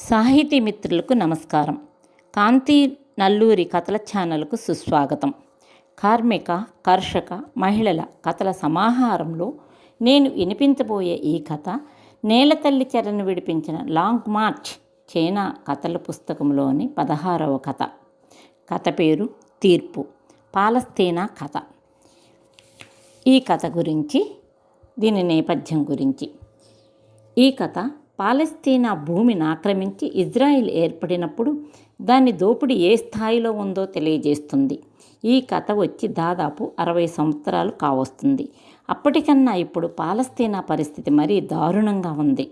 సాహితీ మిత్రులకు నమస్కారం. కాంతి నల్లూరి కథల ఛానల్కు సుస్వాగతం. కార్మిక, కర్షక, మహిళల కథల సమాహారంలో నేను వినిపించబోయే ఈ కథ నేలతల్లి చెరను విడిపించిన లాంగ్ మార్చ్ చైనా కథల పుస్తకంలోని 16వ కథ. కథ పేరు తీర్పు, పాలస్తీనా కథ. ఈ కథ గురించి, దీని నేపథ్యం గురించి. ఈ కథ పాలస్తీనా భూమిని ఆక్రమించి ఇజ్రాయిల్ ఏర్పడినప్పుడు దాని దోపిడీ ఏ స్థాయిలో ఉందో తెలియజేస్తుంది. ఈ కథ వచ్చి దాదాపు 60 సంవత్సరాలు కావస్తుంది. అప్పటికన్నా ఇప్పుడు పాలస్తీనా పరిస్థితి మరీ దారుణంగా ఉంది.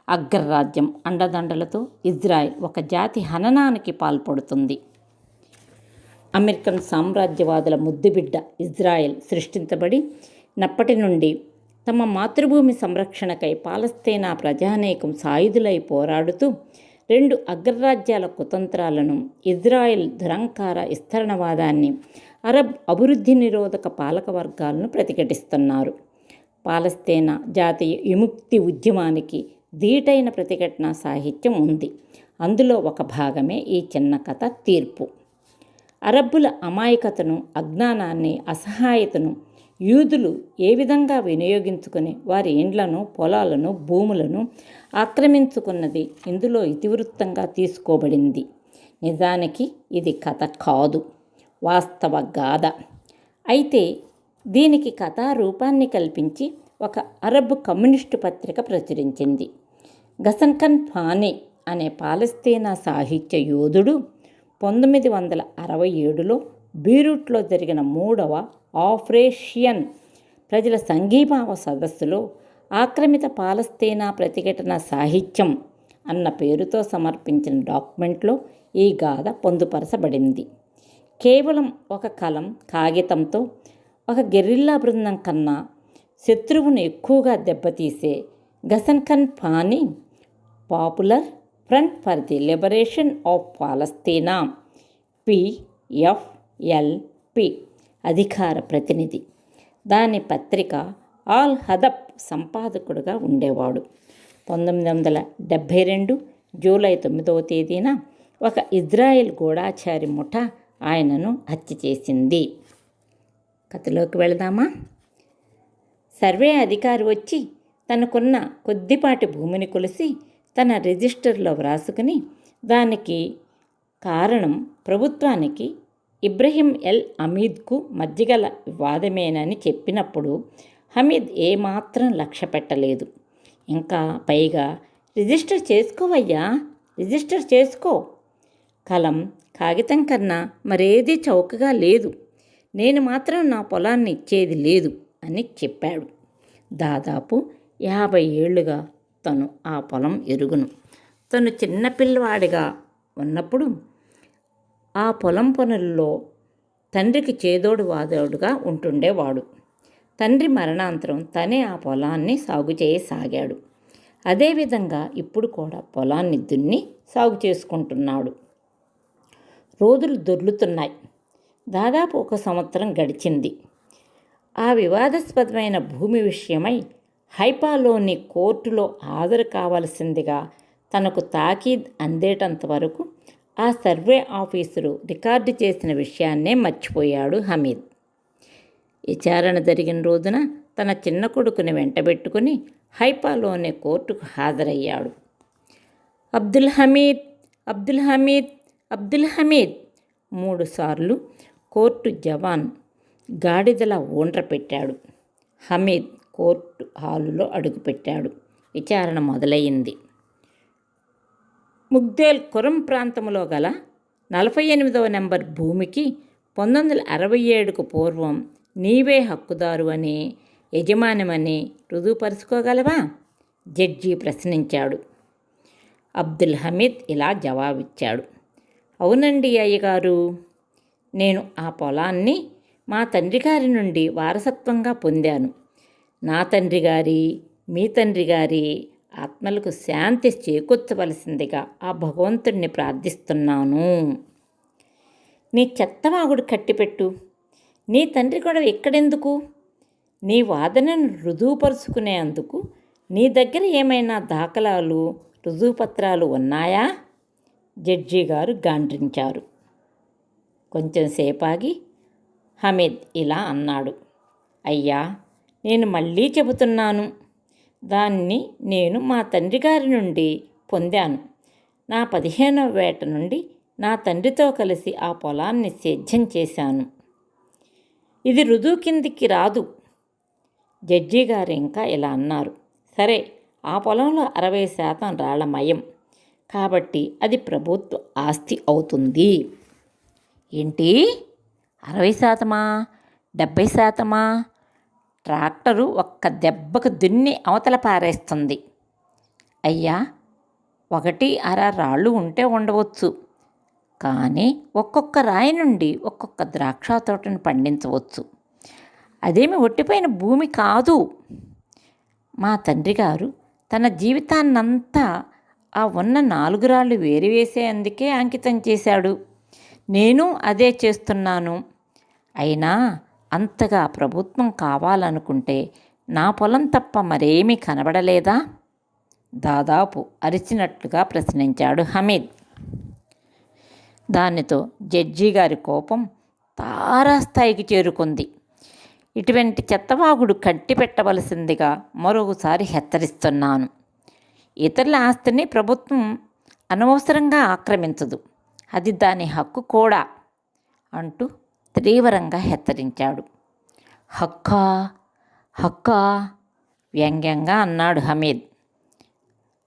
అగ్రరాజ్యం అండదండలతో ఇజ్రాయిల్ ఒక జాతి హననానికి పాల్పడుతుంది. అమెరికన్ సామ్రాజ్యవాదుల ముద్దుబిడ్డ ఇజ్రాయిల్ సృష్టించబడి నప్పటి నుండి తమ మాతృభూమి సంరక్షణకై పాలస్తీనా ప్రజానేకం సాయుధులై పోరాడుతూ 2 అగ్రరాజ్యాల కుతంత్రాలను, ఇజ్రాయిల్ దురంకార విస్తరణవాదాన్ని, అరబ్ అభివృద్ధి నిరోధక పాలక వర్గాలను ప్రతిఘటిస్తున్నారు. పాలస్తీనా జాతీయ విముక్తి ఉద్యమానికి ధీటైన ప్రతిఘటన సాహిత్యం ఉంది. అందులో ఒక భాగమే ఈ చిన్న కథ తీర్పు. అరబ్బుల అమాయకతను, అజ్ఞానాన్ని, అసహాయతను యూదులు ఏ విధంగా వినియోగించుకొని వారి ఇండ్లను, పొలాలను, భూములను ఆక్రమించుకున్నది ఇందులో ఇతివృత్తంగా తీసుకోబడింది. నిజానికి ఇది కథ కాదు, వాస్తవ గాథ. అయితే దీనికి కథా రూపాన్ని కల్పించి ఒక అరబ్ కమ్యూనిస్టు పత్రిక ప్రచురించింది. గసన్ఖన్ ఫానీ అనే పాలస్తీనా సాహిత్య యోధుడు 1967లో బీరూట్లో జరిగిన 3వ ఆపరేషన్ ప్రజల సంఘీభావ సదస్సులో ఆక్రమిత పాలస్తీనా ప్రతిఘటన సాహిత్యం అన్న పేరుతో సమర్పించిన డాక్యుమెంట్లో ఈ గాథ పొందుపరచబడింది. కేవలం ఒక కలం, కాగితంతో ఒక గెరిల్లా బృందం కన్నా శత్రువును ఎక్కువగా దెబ్బతీసే Ghassan Kanafani popular front for the liberation of Palestine PFLP అధికార ప్రతినిధి. దాని పత్రిక ఆల్ హదప్ సంపాదకుడుగా ఉండేవాడు. 1972 జూలై 9వ తేదీన ఒక ఇజ్రాయెల్ గూఢాచారి ముఠ ఆయనను హత్య చేసింది. కథలోకి వెళదామా? సర్వే అధికారి వచ్చి తనకున్న కొద్దిపాటి భూమిని కొలిసి తన రిజిస్టర్లో వ్రాసుకుని దానికి కారణం ప్రభుత్వానికి ఇబ్రహీం ఎల్ హమీద్కు మధ్యగల వివాదమేనని చెప్పినప్పుడు హమీద్ ఏమాత్రం లక్ష్య పెట్టలేదు. ఇంకా పైగా రిజిస్టర్ చేసుకోవయ్యా, రిజిస్టర్ చేసుకో, కలం కాగితం కన్నా మరేదీ చౌకగా లేదు, నేను మాత్రం నా పొలాన్ని ఇచ్చేది లేదు అని చెప్పాడు. దాదాపు 50 ఏళ్లుగా తను ఆ పొలం ఎరుగును. తను చిన్నపిల్లవాడిగా ఉన్నప్పుడు ఆ పొలం పనుల్లో తండ్రికి చేదోడు వాదోడుగా ఉంటుండేవాడు. తండ్రి మరణాంతరం తనే ఆ పొలాన్ని సాగు చేయసాగాడు. అదేవిధంగా ఇప్పుడు కూడా పొలాన్ని దున్ని సాగు చేసుకుంటున్నాడు. రోజులు దొర్లుతున్నాయి. దాదాపు 1 సంవత్సరం గడిచింది. ఆ వివాదాస్పదమైన భూమి విషయమై హైఫాలోని కోర్టులో హాజరు కావాల్సిందిగా తనకు తాకీద్ అందేటంత వరకు ఆ సర్వే ఆఫీసరు రికార్డు చేసిన విషయాన్నే మర్చిపోయాడు హమీద్. విచారణ జరిగిన రోజున తన చిన్న కొడుకుని వెంటబెట్టుకుని హైఫాలోని కోర్టుకు హాజరయ్యాడు. అబ్దుల్ హమీద్, అబ్దుల్ హమీద్, అబ్దుల్ హమీద్ 3 సార్లు కోర్టు జవాన్ గాడిదలా ఊండ్ర పెట్టాడు. హమీద్ కోర్టు హాలులో అడుగుపెట్టాడు. విచారణ మొదలయ్యింది. ముగ్దేల్ ఖురం ప్రాంతంలో గల 48వ నెంబర్ భూమికి 1967కు పూర్వం నీవే హక్కుదారు అని, యజమానమని రుజువుపరుచుకోగలవా? జడ్జి ప్రశ్నించాడు. అబ్దుల్ హమీద్ ఇలా జవాబిచ్చాడు. అవునండి అయ్యగారు, నేను ఆ పొలాన్ని మా తండ్రి గారి నుండి వారసత్వంగా పొందాను. నా తండ్రి గారి, మీ తండ్రి గారి ఆత్మలకు శాంతి చేకూర్చవలసిందిగా ఆ భగవంతుడిని ప్రార్థిస్తున్నాను. నీ చెత్తవాగుడు కట్టిపెట్టు. నీ తండ్రి గొడవ ఎక్కడెందుకు? నీ వాదనను రుజువుపరుచుకునేందుకు నీ దగ్గర ఏమైనా దాఖలాలు రుజువుపత్రాలు ఉన్నాయా? జడ్జి గారు గాండ్రించారు. కొంచెం సేపాగి హమీద్ ఇలా అన్నాడు. అయ్యా, నేను మళ్ళీ చెబుతున్నాను. దాన్ని నేను మా తండ్రి గారి నుండి పొందాను. నా 15వ ఏట నుండి నా తండ్రితో కలిసి ఆ పొలాన్ని సేద్యం చేశాను. ఇది రుజువు కిందికి రాదు. జడ్జి గారు ఇంకా ఇలా అన్నారు. సరే, ఆ పొలంలో 60% రాళ్లమయం కాబట్టి అది ప్రభుత్వ ఆస్తి అవుతుంది. ఏంటి, 60%? 70%? ట్రాక్టరు ఒక్క దెబ్బకు దున్ని అవతల పారేస్తుంది. అయ్యా, 1-1/2 రాళ్ళు ఉంటే ఉండవచ్చు, కానీ ఒక్కొక్క రాయి నుండి ఒక్కొక్క ద్రాక్ష తోటను పండించవచ్చు. అదేమి ఒట్టిపోయిన భూమి కాదు. మా తండ్రి గారు తన జీవితాన్నంతా ఆ ఉన్న 4 రాళ్ళు వేరివేసేందుకే అంకితం చేశాడు. నేను అదే చేస్తున్నాను. అయినా అంతగా ప్రభుత్వం కావాలనుకుంటే నా పొలం తప్ప మరేమీ కనబడలేదా? దాదాపు అరిచినట్లుగా ప్రశ్నించాడు హమీద్. దానితో జడ్జి గారి కోపం తారాస్థాయికి చేరుకుంది. ఇటువంటి చెత్తవాగుడు కట్టిపెట్టవలసిందిగా మరొకసారి హెచ్చరిస్తున్నాను. ఇతరుల ఆస్తిని ప్రభుత్వం అనవసరంగా ఆక్రమించదు. అది దాని హక్కు కూడా అంటూ తీవ్రంగా హెచ్చరించాడు. హక్కా హక్కా వ్యంగ్యంగా అన్నాడు హమీద్.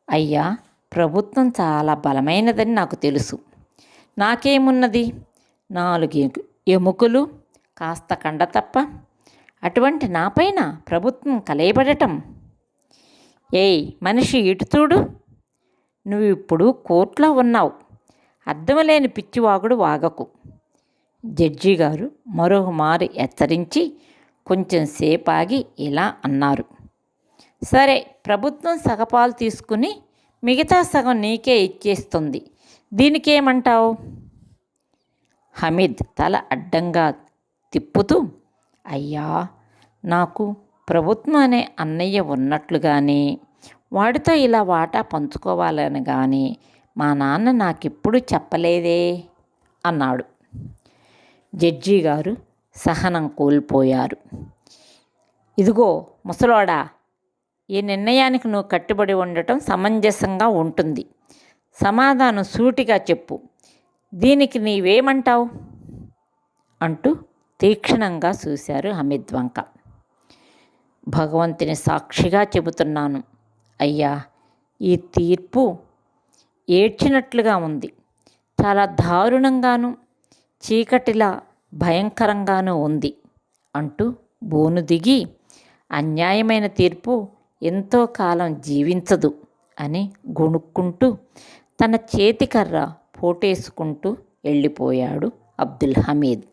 అయ్యా, ప్రభుత్వం చాలా బలమైనదని నాకు తెలుసు. నాకేమున్నది, 4 ఎముకలు, కాస్త కండ తప్ప. అటువంటి నాపైన ప్రభుత్వం కలయబడటం. ఏయ్ మనిషి, ఇటు చూడు. నువ్వు ఇప్పుడు కోర్టులో ఉన్నావు. అర్థం లేని పిచ్చివాగుడు వాగకు. జడ్జి గారు మరొకమారు హెచ్చరించి కొంచెం సేపాగి ఇలా అన్నారు. సరే, ప్రభుత్వం సగపాలు తీసుకుని మిగతా సగం నీకే ఇచ్చేస్తుంది. దీనికేమంటావు? హమీద్ తల అడ్డంగా తిప్పుతూ, అయ్యా, నాకు ప్రభుత్వం అనే అన్నయ్య ఉన్నట్లుగానే వాడితో ఇలా వాటా పంచుకోవాలని కానీ మా నాన్న నాకెప్పుడు చెప్పలేదే అన్నాడు. జడ్జి గారు సహనం కోల్పోయారు. ఇదిగో ముసలోడా, ఈ నిర్ణయానికి నువ్వు కట్టుబడి ఉండటం సమంజసంగా ఉంటుంది. సమాధానం సూటిగా చెప్పు. దీనికి నీవేమంటావు అంటూ తీక్షణంగా చూశారు హమీద్ వంక. భగవంతుని సాక్షిగా చెబుతున్నాను అయ్యా, ఈ తీర్పు ఏడ్చినట్లుగా ఉంది. చాలా దారుణంగాను చీకటిలా భయంకరంగానూ ఉంది అంటూ బోను దిగి, అన్యాయమైన తీర్పు ఎంతో కాలం జీవించదు అని గొణుక్కుంటూ తన చేతికర్ర పోటేసుకుంటూ వెళ్ళిపోయాడు అబ్దుల్ హమీద్.